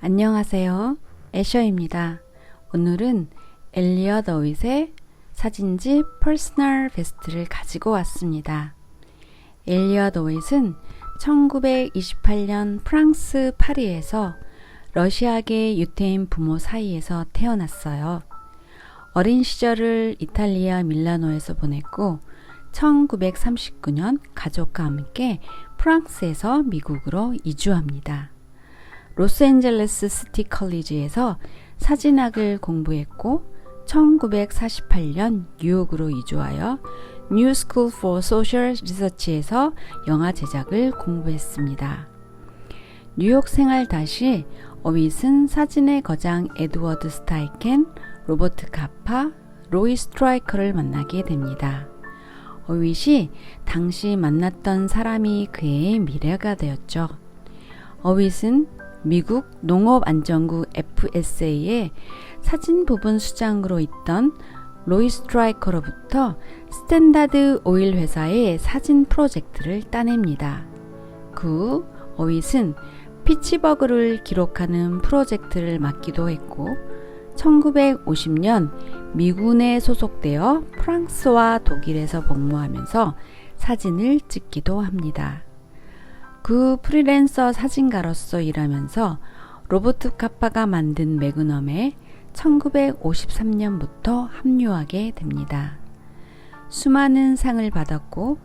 안녕하세요. 애셔입니다. 오늘은 엘리엇 어윗의 사진집 퍼스널 베스트를 가지고 왔습니다. 엘리엇 어윗은 1928년 프랑스 파리에서 러시아계 유태인 부모 사이에서 태어났어요. 어린 시절을 이탈리아 밀라노에서 보냈고 1939년 가족과 함께 프랑스에서 미국으로 이주합니다. 로스앤젤레스 시티 컬리지에서 사진학을 공부했고 1948년 뉴욕으로 이주하여 New School for Social Research에서 영화 제작을 공부했습니다. 뉴욕 생활 당시 어윗은 사진의 거장 에드워드 스타이켄, 로버트 카파, 로이 스트라이커를 만나게 됩니다. 어윗이 당시 만났던 사람이 그의 미래가 되었죠. 어윗은 미국 농업안전국 FSA의 사진 부분 수장으로 있던 로이 스트라이커로부터 스탠다드 오일 회사의 사진 프로젝트를 따냅니다. 그 후 어윗은 피츠버그를 기록하는 프로젝트를 맡기도 했고 1950년 미군에 소속되어 프랑스와 독일에서 복무하면서 사진을 찍기도 합니다. 그 프리랜서 사진가로서 일하면서 로버트 카파가 만든 매그넘에 1953년부터 합류하게 됩니다. 수많은 상을 받았고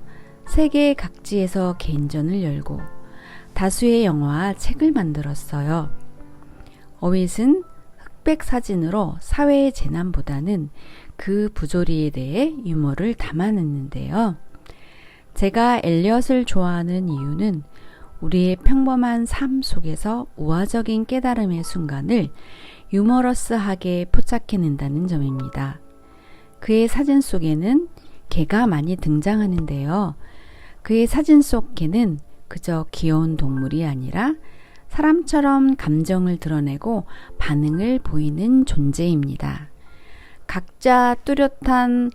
세계 각지에서 개인전을 열고 다수의 영화와 책을 만들었어요. 어윗은 흑백 사진으로 사회의 재난보다는 그 부조리에 대해 유머를 담아냈는데요. 제가 엘리엇을 좋아하는 이유는 우리의 평범한 삶 속에서 우화적인 깨달음의 순간을 유머러스하게 포착해낸다는 점입니다. 그의 사진 속에는 개가 많이 등장하는데요. 그의 사진 속 개는 그저 귀여운 동물이 아니라 사람처럼 감정을 드러내고 반응을 보이는 존재입니다. 각자 뚜렷한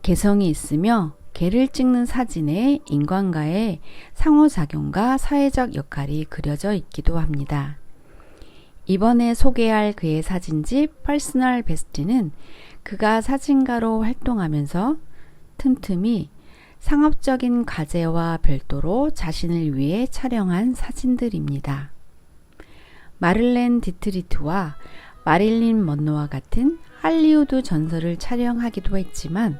개성이 있으며 개를 찍는 사진에 인간과의 상호작용과 사회적 역할이 그려져 있기도 합니다. 이번에 소개할 그의 사진집 퍼스널 베스트는 그가 사진가로 활동하면서 틈틈이 상업적인 과제와 별도로 자신을 위해 촬영한 사진들입니다. 마를렌 디트리트와 마릴린 먼로와 같은 할리우드 전설을 촬영하기도 했지만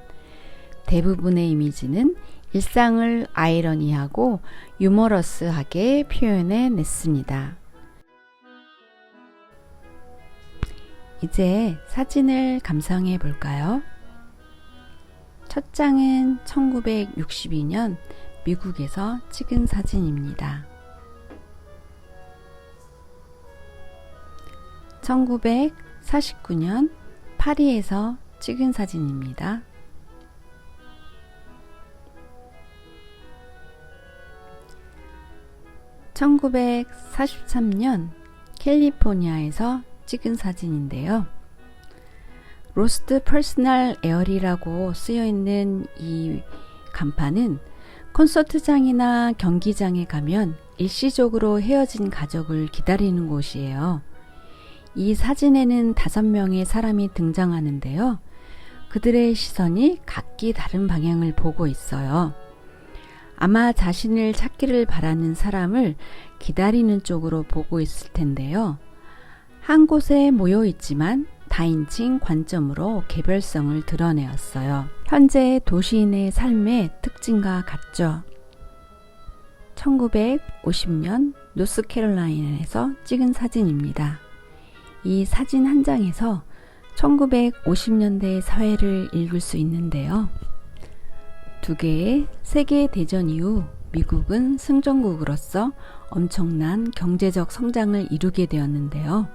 대부분의 이미지는 일상을 아이러니하고 유머러스하게 표현해냈습니다. 이제 사진을 감상해 볼까요? 첫 장은 1962년 미국에서 찍은 사진입니다. 1949년 파리에서 찍은 사진입니다. 1943년 캘리포니아에서 찍은 사진인데요. 로스트 퍼스널 에어리라고 쓰여있는 이 간판은 콘서트장이나 경기장에 가면 일시적으로 헤어진 가족을 기다리는 곳이에요. 이 사진에는 5명의 사람이 등장하는데요. 그들의 시선이 각기 다른 방향을 보고 있어요. 아마 자신을 찾기를 바라는 사람을 기다리는 쪽으로 보고 있을 텐데요. 한 곳에 모여 있지만 다인칭 관점으로 개별성을 드러내었어요. 현재 도시인의 삶의 특징과 같죠. 1950년 노스캐롤라이나에서 찍은 사진입니다. 이 사진 한 장에서 1950년대 사회를 읽을 수 있는데요. 두 개의 세계대전 이후 미국은 승전국으로서 엄청난 경제적 성장을 이루게 되었는데요.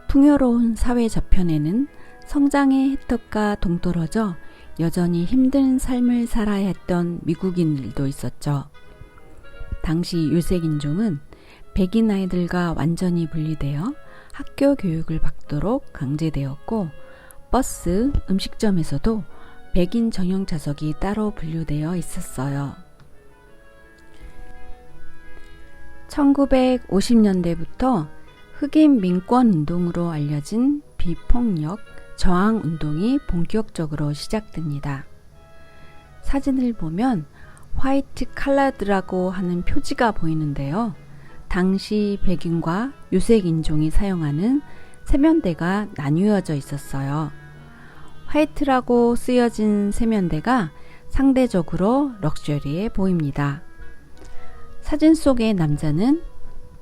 풍요로운 사회 저편에는 성장의 혜택과 동떨어져 여전히 힘든 삶을 살아야 했던 미국인들도 있었죠. 당시 유색인종은 백인 아이들과 완전히 분리되어 학교 교육을 받도록 강제되었고 버스, 음식점에서도 백인 전용 좌석이 따로 분류되어 있었어요. 1950년대부터 흑인 민권 운동으로 알려진 비폭력 저항 운동이 본격적으로 시작됩니다. 사진을 보면 화이트 칼라드라고 하는 표지가 보이는데요. 당시 백인과 유색 인종이 사용하는 세면대가 나뉘어져 있었어요. 화이트라고 쓰여진 세면대가 상대적으로 럭셔리해 보입니다. 사진 속의 남자는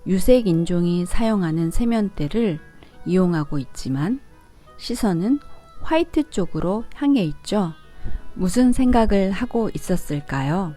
유색 인종이 사용하는 세면대를 이용하고 있지만 시선은 화이트 쪽으로 향해 있죠. 무슨 생각을 하고 있었을까요?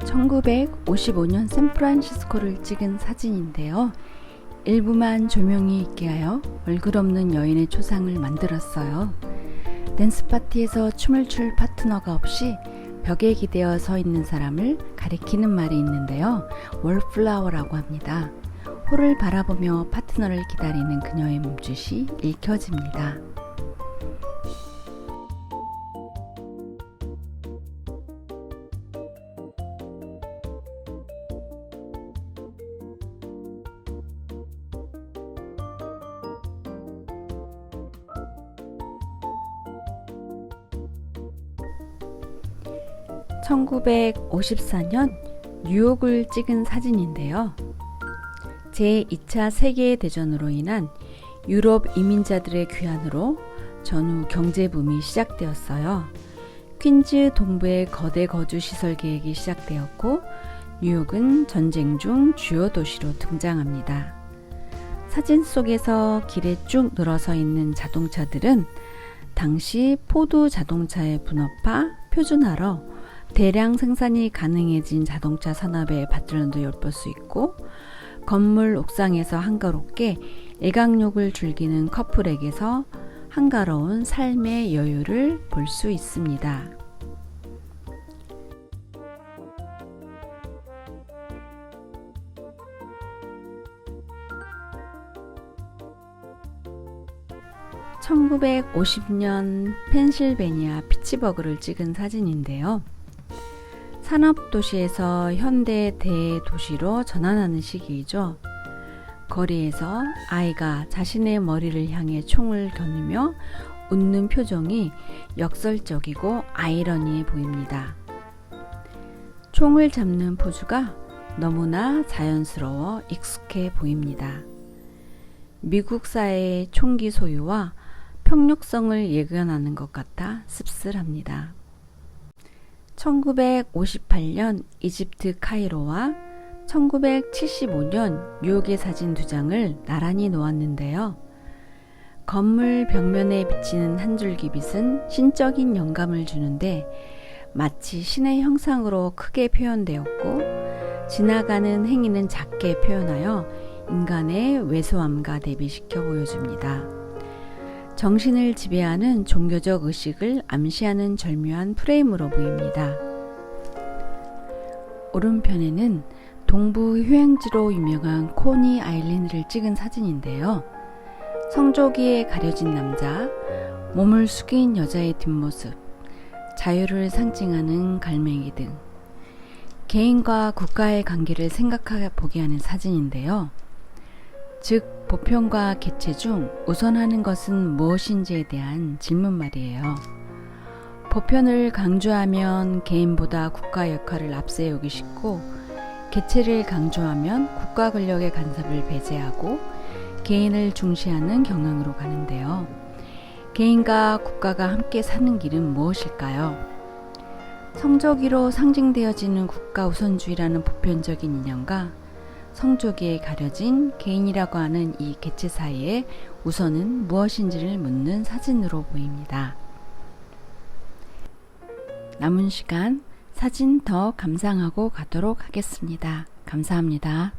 (1955년) 샌프란시스코를 찍은 사진인데요. 일부만 조명이 있게 하여 얼굴 없는 여인의 초상을 만들었어요. 댄스 파티에서 춤을 출 파트너가 없이 벽에 기대어 서 있는 사람을 가리키는 말이 있는데요. 월플라워라고 합니다. 홀을 바라보며 파트너를 기다리는 그녀의 몸짓이 읽혀집니다. (1954년) 뉴욕을 찍은 사진인데요. 제2차 세계대전으로 인한 유럽 이민자들의 귀환으로 전후 경제붐이 시작되었어요. 퀸즈 동부의 거대 거주시설 계획이 시작되었고 뉴욕은 전쟁 중 주요 도시로 등장합니다. 사진 속에서 길에 쭉 늘어서 있는 자동차들은 당시 포드 자동차의 분업화, 표준화로 대량 생산이 가능해진 자동차 산업의 발전도 엿볼 수 있고 건물 옥상에서 한가롭게 일광욕을 즐기는 커플에게서 한가로운 삶의 여유를 볼 수 있습니다. (1950년) 펜실베니아 피츠버그를 찍은 사진인데요. 산업도시에서 현대 대도시로 전환하는 시기이죠. 거리에서 아이가 자신의 머리를 향해 총을 겨누며 웃는 표정이 역설적이고 아이러니해 보입니다. 총을 잡는 포즈가 너무나 자연스러워 익숙해 보입니다. 미국 사회의 총기 소유와 폭력성을 예견하는 것 같아 씁쓸합니다. 1958년 이집트 카이로와 1975년 뉴욕의 사진 두 장을 나란히 놓았는데요. 건물 벽면에 비치는 한 줄기 빛은 신적인 영감을 주는데 마치 신의 형상으로 크게 표현되었고 지나가는 행인은 작게 표현하여 인간의 왜소함과 대비시켜 보여줍니다. 정신을 지배하는 종교적 의식을 암시하는 절묘한 프레임으로 보입니다. 오른편에는 동부 휴양지로 유명한 코니 아일랜드를 찍은 사진인데요. 성조기에 가려진 남자, 몸을 숙인 여자의 뒷모습, 자유를 상징하는 갈매기 등 개인과 국가의 관계를 생각해 보게 하는 사진인데요. 즉 보편과 개체 중 우선하는 것은 무엇인지에 대한 질문 말이에요. 보편을 강조하면 개인보다 국가 역할을 앞세우기 쉽고 개체를 강조하면 국가 권력의 간섭을 배제하고 개인을 중시하는 경향으로 가는데요. 개인과 국가가 함께 사는 길은 무엇일까요? 성조기로 상징되어지는 국가 우선주의라는 보편적인 이념과 성조기에 가려진 개인이라고 하는 이 개체 사이에 우선은 무엇인지를 묻는 사진으로 보입니다. 남은 시간 사진 더 감상하고 가도록 하겠습니다. 감사합니다.